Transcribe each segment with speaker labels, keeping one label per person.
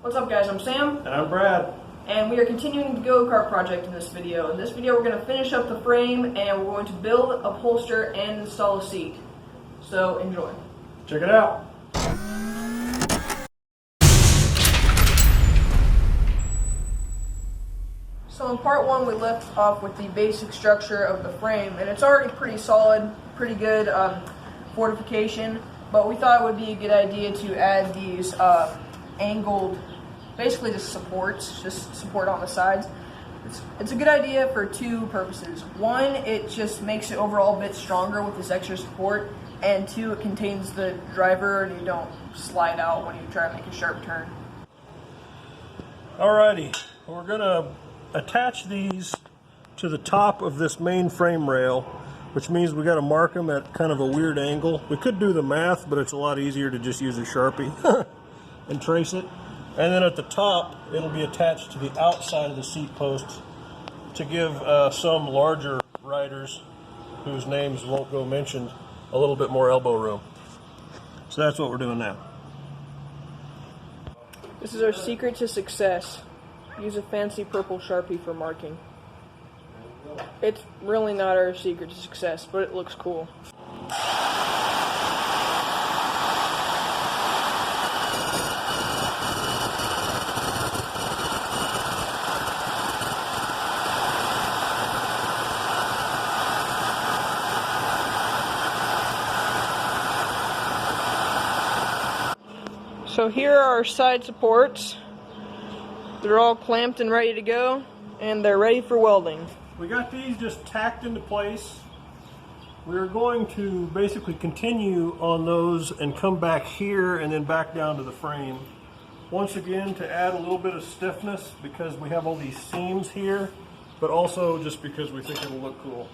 Speaker 1: What's up guys, I'm Sam.
Speaker 2: And I'm Brad.
Speaker 1: And we are continuing the go-kart project in this video. In this video we're going to finish up the frame and we're going to build, upholster, and install a seat. So enjoy.
Speaker 2: Check it out.
Speaker 1: So in part one we left off with the basic structure of the frame, and it's already pretty solid, pretty good fortification, but we thought it would be a good idea to add these angled, basically just support on the sides. It's a good idea for two purposes. One, it just makes it overall a bit stronger with this extra support, and two, it contains the driver and you don't slide out when you try to make a sharp turn.
Speaker 2: Alrighty, we're gonna attach these to the top of this main frame rail, which means we got to mark them at kind of a weird angle. We could do the math, but it's a lot easier to just use a Sharpie and trace it. And then at the top, it'll be attached to the outside of the seat post to give some larger riders, whose names won't go mentioned, a little bit more elbow room. So that's what we're doing now.
Speaker 1: This is our secret to success. Use a fancy purple Sharpie for marking. It's really not our secret to success, but it looks cool. So here are our side supports. They're all clamped and ready to go, and they're ready for welding.
Speaker 2: We got these just tacked into place. We're going to basically continue on those and come back here and then back down to the frame. Once again, to add a little bit of stiffness because we have all these seams here, but also just because we think it'll look cool.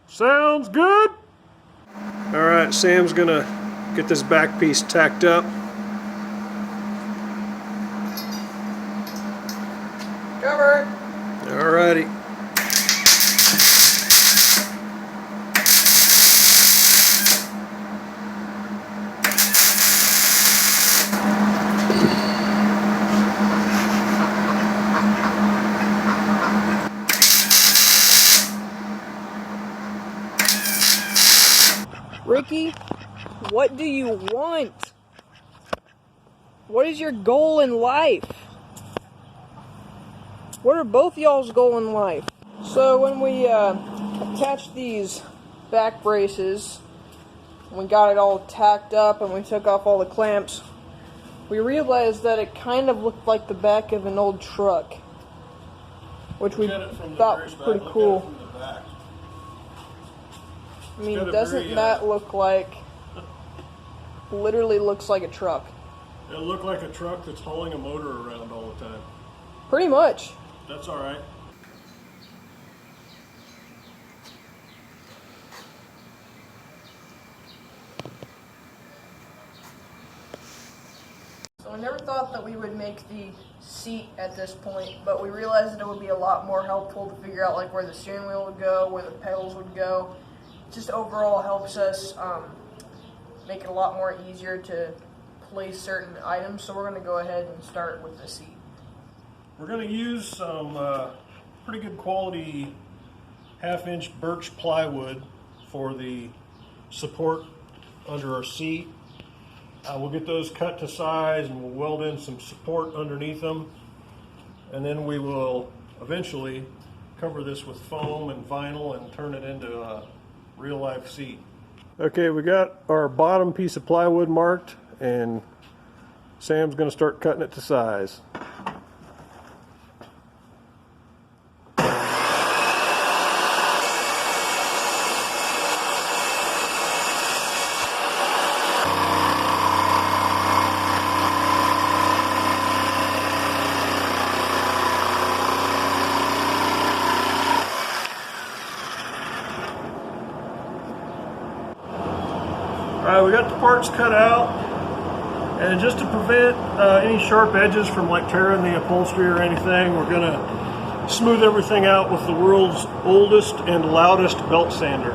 Speaker 2: Sounds good. All right, Sam's gonna get this back piece tacked up.
Speaker 1: Cover.
Speaker 2: All righty.
Speaker 1: Ricky, what do you want? What is your goal in life? What are both y'all's goal in life? So when we attached these back braces, we got it all tacked up and we took off all the clamps, we realized that it kind of looked like the back of an old truck, which we thought was pretty cool. I mean, doesn't that look like, literally looks like a truck?
Speaker 2: It'll look like a truck that's hauling a motor around all the time.
Speaker 1: Pretty much.
Speaker 2: That's all right.
Speaker 1: So I never thought that we would make the seat at this point, but we realized that it would be a lot more helpful to figure out like where the steering wheel would go, where the pedals would go. Just overall helps us make it a lot more easier to place certain items. So we're going to go ahead and start with the seat.
Speaker 2: We're going to use some pretty good quality 1/2-inch birch plywood for the support under our seat. We'll get those cut to size and we'll weld in some support underneath them, and then we will eventually cover this with foam and vinyl and turn it into a real life seat. Okay, we got our bottom piece of plywood marked, and Sam's going to start cutting it to size. Alright, we got the parts cut out, and just to prevent any sharp edges from like tearing the upholstery or anything, we're going to smooth everything out with the world's oldest and loudest belt sander.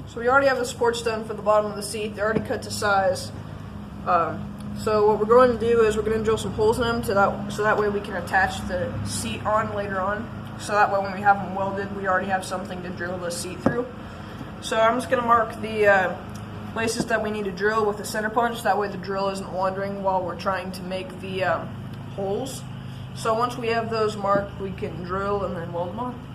Speaker 1: So we already have the supports done for the bottom of the seat. They're already cut to size. So what we're going to do is we're going to drill some holes in them so that way we can attach the seat on later on. So that way when we have them welded, we already have something to drill the seat through. So I'm just going to mark the places that we need to drill with the center punch. That way the drill isn't wandering while we're trying to make the holes. So once we have those marked, we can drill and then weld them on.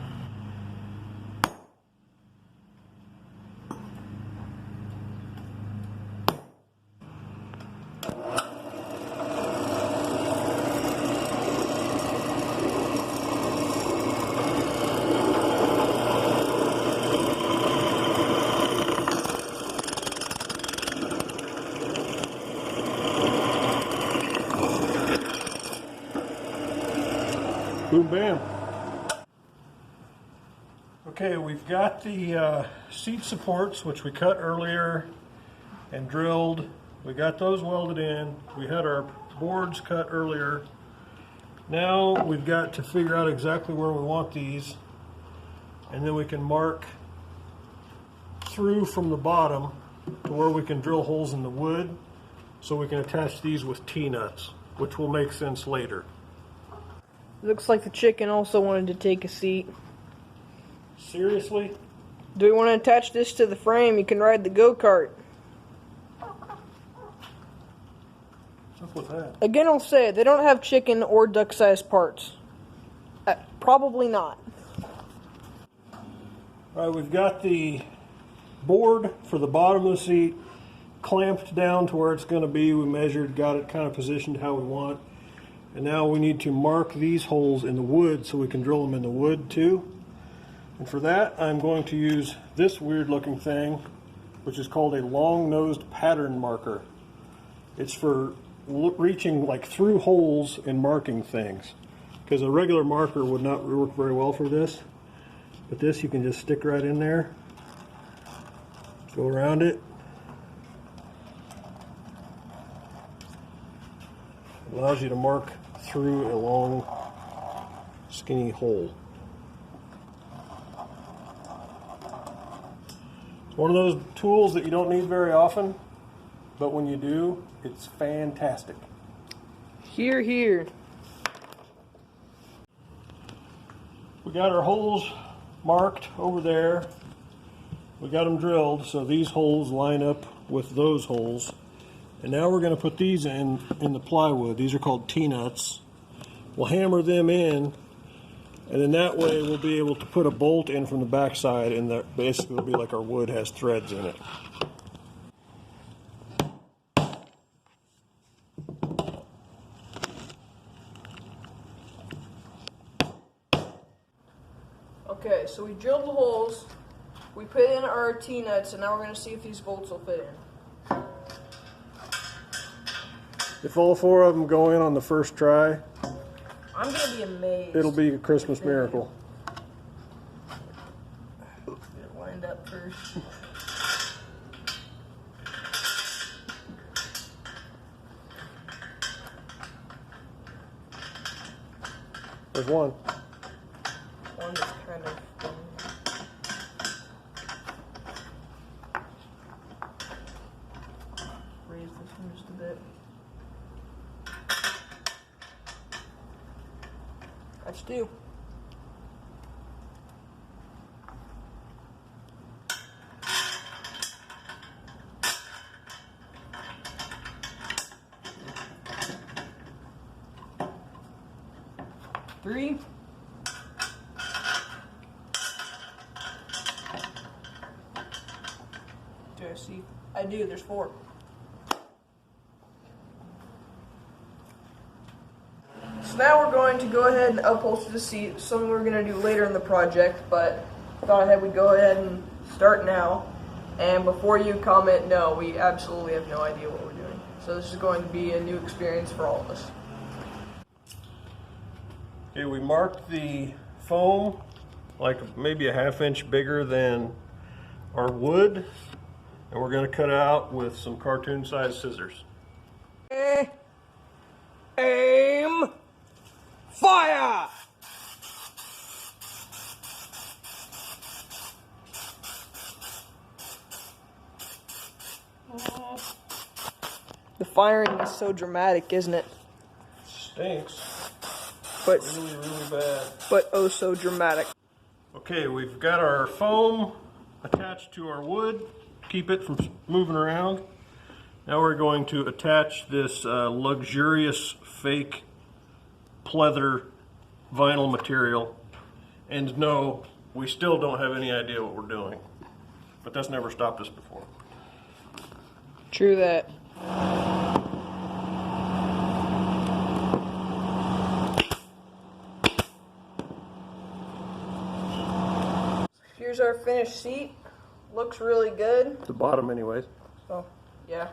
Speaker 2: Boom, bam. Okay, we've got the seat supports, which we cut earlier and drilled. We got those welded in. We had our boards cut earlier. Now we've got to figure out exactly where we want these, and then we can mark through from the bottom to where we can drill holes in the wood so we can attach these with T-nuts, which will make sense later.
Speaker 1: Looks like the chicken also wanted to take a seat.
Speaker 2: Seriously?
Speaker 1: Do we want to attach this to the frame? You can ride the go-kart.
Speaker 2: What's up with that?
Speaker 1: Again, I'll say it. They don't have chicken or duck-sized parts. Probably not.
Speaker 2: Alright, we've got the board for the bottom of the seat clamped down to where it's going to be. We measured, got it kind of positioned how we want. And now we need to mark these holes in the wood so we can drill them in the wood too. And for that, I'm going to use this weird looking thing, which is called a long-nosed pattern marker. It's for reaching like through holes and marking things, because a regular marker would not work very well for this. But this you can just stick right in there, go around it. Allows you to mark through a long, skinny hole. It's one of those tools that you don't need very often, but when you do, it's fantastic.
Speaker 1: Here, here.
Speaker 2: We got our holes marked over there. We got them drilled, so these holes line up with those holes. And now we're going to put these in the plywood. These are called T-nuts. We'll hammer them in, and then that way we'll be able to put a bolt in from the back side, and basically it'll be like our wood has threads in it.
Speaker 1: Okay, so we drilled the holes, we put in our T-nuts, and now we're going to see if these bolts will fit in.
Speaker 2: If all four of them go in on the first try,
Speaker 1: I'm going to be amazed.
Speaker 2: it'll be a Christmas miracle.
Speaker 1: Get it lined up first.
Speaker 2: There's one.
Speaker 1: One is kind of raise this one just a bit. That's two. Three. Do I see? I do, there's four. So now we're going to go ahead and upholster the seat, something we're going to do later in the project, but thought ahead we'd go ahead and start now. And before you comment, no, we absolutely have no idea what we're doing. So this is going to be a new experience for all of us.
Speaker 2: Okay, we marked the foam like maybe a 1/2 inch bigger than our wood, and we're going to cut it out with some cartoon sized scissors.
Speaker 3: Aim! Fire!
Speaker 1: The firing is so dramatic, isn't it?
Speaker 2: Stinks.
Speaker 1: But
Speaker 2: Really bad.
Speaker 1: but oh so dramatic.
Speaker 2: Okay, we've got our foam attached to our wood, keep it from moving around. Now we're going to attach this luxurious fake pleather vinyl material. And no, we still don't have any idea what we're doing. But that's never stopped us before.
Speaker 1: True that. Here's our finished seat. Looks really good.
Speaker 2: The bottom anyways.
Speaker 1: Oh, yeah.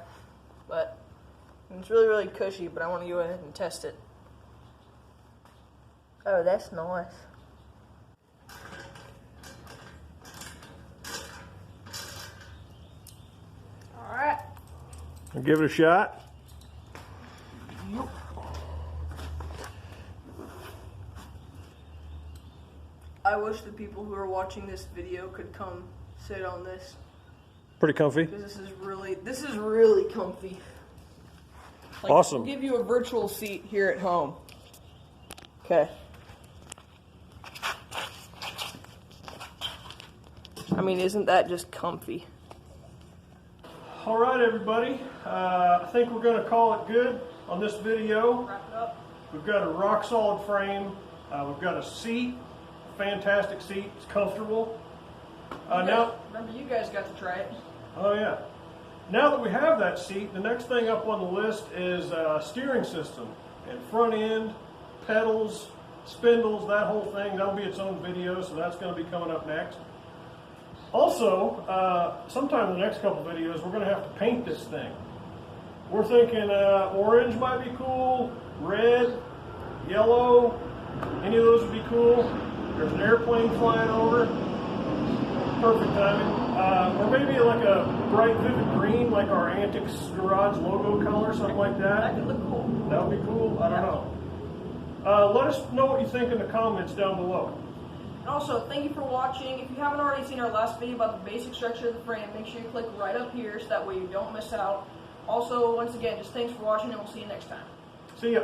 Speaker 1: But it's really cushy, but I want to go ahead and test it. Oh, that's nice. Alright.
Speaker 2: I'll give it a shot.
Speaker 1: I wish the people who are watching this video could come sit on this,
Speaker 2: Pretty comfy.
Speaker 1: because this is really comfy. Like,
Speaker 2: Awesome.
Speaker 1: We'll give you a virtual seat here at home. Okay. I mean, isn't that just comfy?
Speaker 2: All right, everybody. I think we're going to call it good on this video.
Speaker 1: Wrap it up.
Speaker 2: We've got a rock solid frame. We've got a seat, fantastic seat. It's comfortable. Now,
Speaker 1: Remember, you guys got to try it.
Speaker 2: oh yeah. Now that we have that seat, the next thing up on the list is steering system and front end, pedals, spindles, that whole thing. That'll be its own video, so that's going to be coming up next. Also, sometime in the next couple videos, we're going to have to paint this thing. We're thinking orange might be cool, red, yellow, any of those would be cool. There's an airplane flying over. Perfect timing. Or maybe like a bright, vivid green, like our Antics garage logo color, something like
Speaker 1: That
Speaker 2: that.
Speaker 1: could look cool.
Speaker 2: That would be cool. I don't know. Let us know what you think in the comments down below.
Speaker 1: And also, thank you for watching. If you haven't already seen our last video about the basic structure of the frame, make sure you click right up here so that way you don't miss out. Also, once again, just thanks for watching, and we'll see you next time.
Speaker 2: See ya.